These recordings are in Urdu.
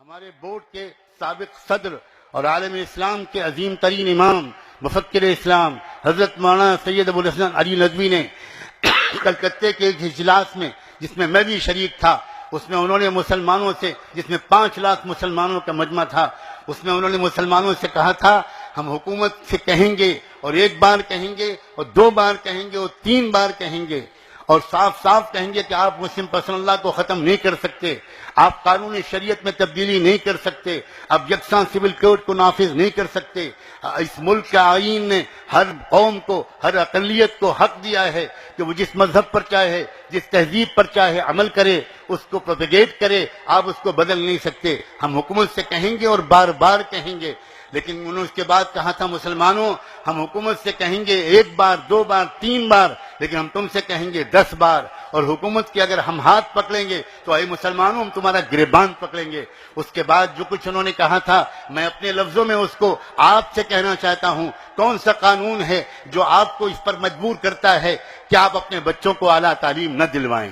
ہمارے بورڈ کے سابق صدر اور عالم اسلام کے عظیم ترین امام مفکر اسلام حضرت مولانا سید ابو الحسن علی ندوی نے کلکتے کے ایک اجلاس میں، جس میں بھی شریک تھا، اس میں انہوں نے مسلمانوں سے، جس میں 5 لاکھ مسلمانوں کا مجمع تھا، اس میں انہوں نے مسلمانوں سے کہا تھا ہم حکومت سے کہیں گے، اور 1 بار کہیں گے، اور 2 بار کہیں گے، اور 3 بار کہیں گے، اور صاف صاف کہیں گے کہ آپ مسلم پسند اللہ کو ختم نہیں کر سکتے، آپ قانون شریعت میں تبدیلی نہیں کر سکتے، آپ یکساں سول کوڈ کو نافذ نہیں کر سکتے۔ اس ملک کا آئین نے ہر قوم کو، ہر اقلیت کو حق دیا ہے کہ وہ جس مذہب پر چاہے، جس تہذیب پر چاہے عمل کرے، اس کو پروپیگیٹ کرے، آپ اس کو بدل نہیں سکتے۔ ہم حکومت سے کہیں گے اور بار بار کہیں گے، لیکن انہوں نے اس کے بعد کہا تھا مسلمانوں ہم حکومت سے کہیں گے 1 بار 2 بار 3 بار، لیکن ہم تم سے کہیں گے 10 بار، اور حکومت کی اگر ہم ہاتھ پکڑیں گے تو اے مسلمانوں ہم تمہارا گریبان پکڑیں گے۔ اس کے بعد جو کچھ انہوں نے کہا تھا، میں اپنے لفظوں میں اس کو آپ سے کہنا چاہتا ہوں، کون سا قانون ہے جو آپ کو اس پر مجبور کرتا ہے کہ آپ اپنے بچوں کو اعلیٰ تعلیم نہ دلوائیں؟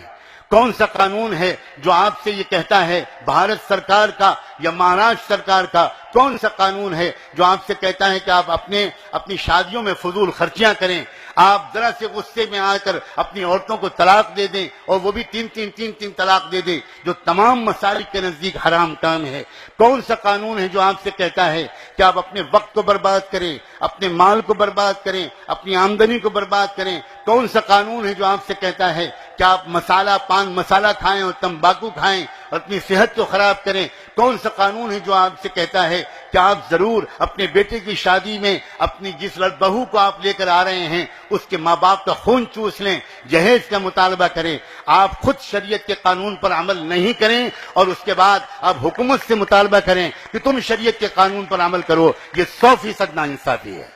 کون سا قانون ہے جو آپ سے یہ کہتا ہے بھارت سرکار کا یا مہاراشٹر سرکار کا کون سا قانون ہے جو آپ سے کہتا ہے کہ آپ اپنی شادیوں میں فضول خرچیاں کریں، آپ ذرا سے غصے میں آ کر اپنی عورتوں کو طلاق دے دیں، اور وہ بھی 3 طلاق دے دیں، جو تمام مسالک کے نزدیک حرام کام ہے؟ کون سا قانون ہے جو آپ سے کہتا ہے کہ آپ اپنے وقت کو برباد کریں، اپنے مال کو برباد کریں، اپنی آمدنی کو برباد کریں؟ کون سا قانون ہے جو آپ سے کہتا ہے کہ آپ پان مسالہ کھائیں اور تمباکو کھائیں اور اپنی صحت کو خراب کریں؟ کون سا قانون ہے جو آپ سے کہتا ہے کہ آپ ضرور اپنے بیٹے کی شادی میں اپنی جس بہو کو آپ لے کر آ رہے ہیں اس کے ماں باپ کا خون چوس لیں، جہیز کا مطالبہ کریں؟ آپ خود شریعت کے قانون پر عمل نہیں کریں اور اس کے بعد آپ حکومت سے مطالبہ کریں کہ تم شریعت کے قانون پر عمل کرو، یہ 100% ناانصافی ہے،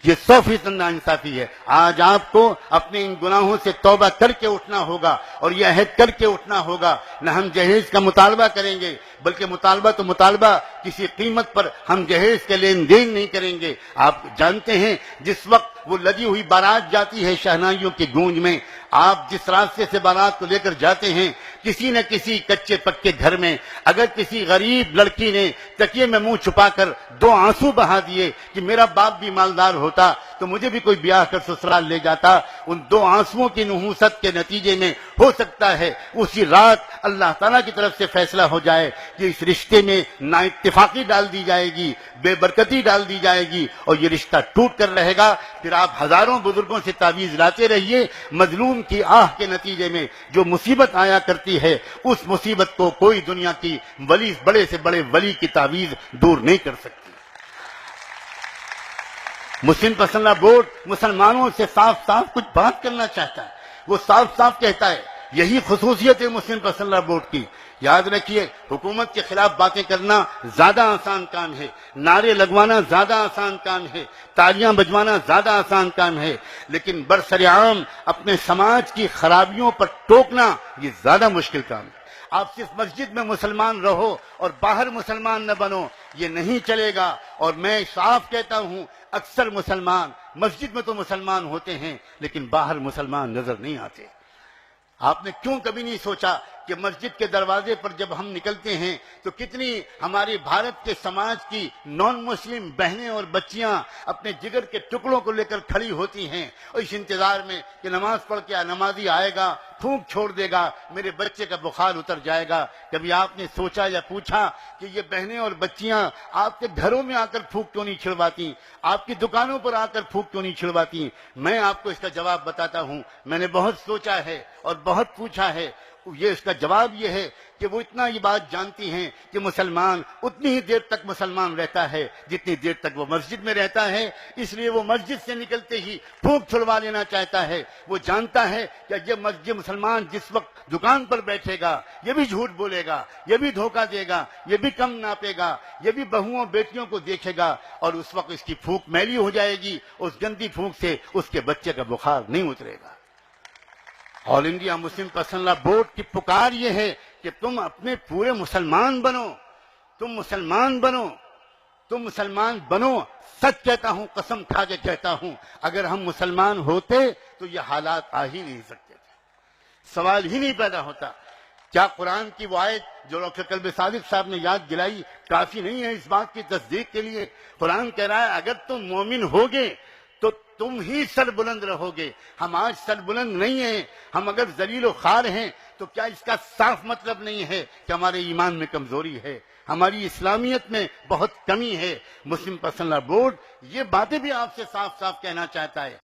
یہ 100% ناانصافی ہے۔ آج آپ کو اپنے ان گناہوں سے توبہ کر کے اٹھنا ہوگا، اور یہ عہد کر کے اٹھنا ہوگا، نہ ہم جہیز کا مطالبہ کریں گے، بلکہ مطالبہ کسی قیمت پر ہم جہیز کے لین دین نہیں کریں گے۔ آپ جانتے ہیں جس وقت وہ لگی ہوئی بارات جاتی ہے شہنائیوں کی گونج میں، آپ جس راستے سے بارات کو لے کر جاتے ہیں، کسی نہ کسی کچے پکے گھر میں اگر کسی غریب لڑکی نے تکیے میں منہ چھپا کر 2 آنسو بہا دیے کہ میرا باپ بھی مالدار ہوتا تو مجھے بھی کوئی بیاہ کر سسرال لے جاتا، ان 2 آنسوؤں کی نحوست کے نتیجے میں ہو سکتا ہے اسی رات اللہ تعالیٰ کی طرف سے فیصلہ ہو جائے کہ اس رشتے میں نا اتفاقی ڈال دی جائے گی، بے برکتی ڈال دی جائے گی، اور یہ رشتہ ٹوٹ کر رہے گا۔ پھر آپ ہزاروں بزرگوں سے تعویذ لاتے رہیے، مظلوم کی آہ کے نتیجے میں جو مصیبت آیا کرتی ہے اس مصیبت کو کوئی دنیا کی ولی، بڑے سے بڑے ولی کی تعویذ دور نہیں کر سکتی۔ مسلم پسندہ بورڈ مسلمانوں سے صاف صاف کچھ بات کرنا چاہتا ہے، وہ صاف صاف کہتا ہے، یہی خصوصیت ہے مسلم پسندہ بورڈ کی۔ یاد رکھیے، حکومت کے خلاف باتیں کرنا زیادہ آسان کام ہے، نعرے لگوانا زیادہ آسان کام ہے، تالیاں بجوانا زیادہ آسان کام ہے، لیکن برسر عام اپنے سماج کی خرابیوں پر ٹوکنا یہ زیادہ مشکل کام ہے۔ آپ صرف مسجد میں مسلمان رہو اور باہر مسلمان نہ بنو، یہ نہیں چلے گا۔ اور میں صاف کہتا ہوں، اکثر مسلمان مسجد میں تو مسلمان ہوتے ہیں لیکن باہر مسلمان نظر نہیں آتے۔ آپ نے کیوں کبھی نہیں سوچا کہ مسجد کے دروازے پر جب ہم نکلتے ہیں تو کتنی ہماری بھارت کے سماج کی نان مسلم بہنیں اور بچیاں اپنے جگر کے ٹکڑوں کو لے کر کھڑی ہوتی ہیں، اور اس انتظار میں کہ نماز پڑھ کے نمازی آئے گا، پھونک چھوڑ دے گا، میرے بچے کا بخار اتر جائے گا۔ کبھی آپ نے سوچا یا پوچھا کہ یہ بہنیں اور بچیاں آپ کے گھروں میں آ کر پھونک کیوں نہیں چھڑواتی، آپ کی دکانوں پر آ کر پھونک کیوں نہیں چھڑواتی؟ میں آپ کو اس کا جواب بتاتا ہوں، میں نے بہت سوچا ہے اور بہت پوچھا ہے۔ یہ اس کا جواب یہ ہے کہ وہ اتنا یہ بات جانتی ہیں کہ مسلمان اتنی ہی دیر تک مسلمان رہتا ہے جتنی دیر تک وہ مسجد میں رہتا ہے، اس لیے وہ مسجد سے نکلتے ہی پھونک چھڑوا لینا چاہتا ہے۔ وہ جانتا ہے کہ یہ مسلمان جس وقت دکان پر بیٹھے گا یہ بھی جھوٹ بولے گا، یہ بھی دھوکہ دے گا، یہ بھی کم ناپے گا، یہ بھی بہوؤں بیٹیوں کو دیکھے گا، اور اس وقت اس کی پھونک میلی ہو جائے گی، اس گندی پھونک سے اس کے بچے کا بخار نہیں اترے گا۔ آل انڈیا مسلم پسندہ بورڈ کی پکار یہ ہے کہ تم اپنے پورے مسلمان بنو، تم مسلمان بنو، تم مسلمان بنو۔ سچ کہتا ہوں، قسم کھا کے کہتا ہوں، اگر ہم مسلمان ہوتے تو یہ حالات آ ہی نہیں سکتے تھے، سوال ہی نہیں پیدا ہوتا۔ کیا قرآن کی وہ آیت جو ڈاکٹر قلب صادق صاحب نے یاد دلائی کافی نہیں ہے اس بات کی تصدیق کے لیے؟ قرآن کہہ رہا ہے اگر تم مومن ہوگے تو تم ہی سر بلند رہو گے. ہم آج سر بلند نہیں ہیں. ہم اگر ذلیل و خوار ہیں تو کیا اس کا صاف مطلب نہیں ہے کہ ہمارے ایمان میں کمزوری ہے، ہماری اسلامیت میں بہت کمی ہے؟ مسلم پرسنل لا بورڈ یہ باتیں بھی آپ سے صاف صاف کہنا چاہتا ہے.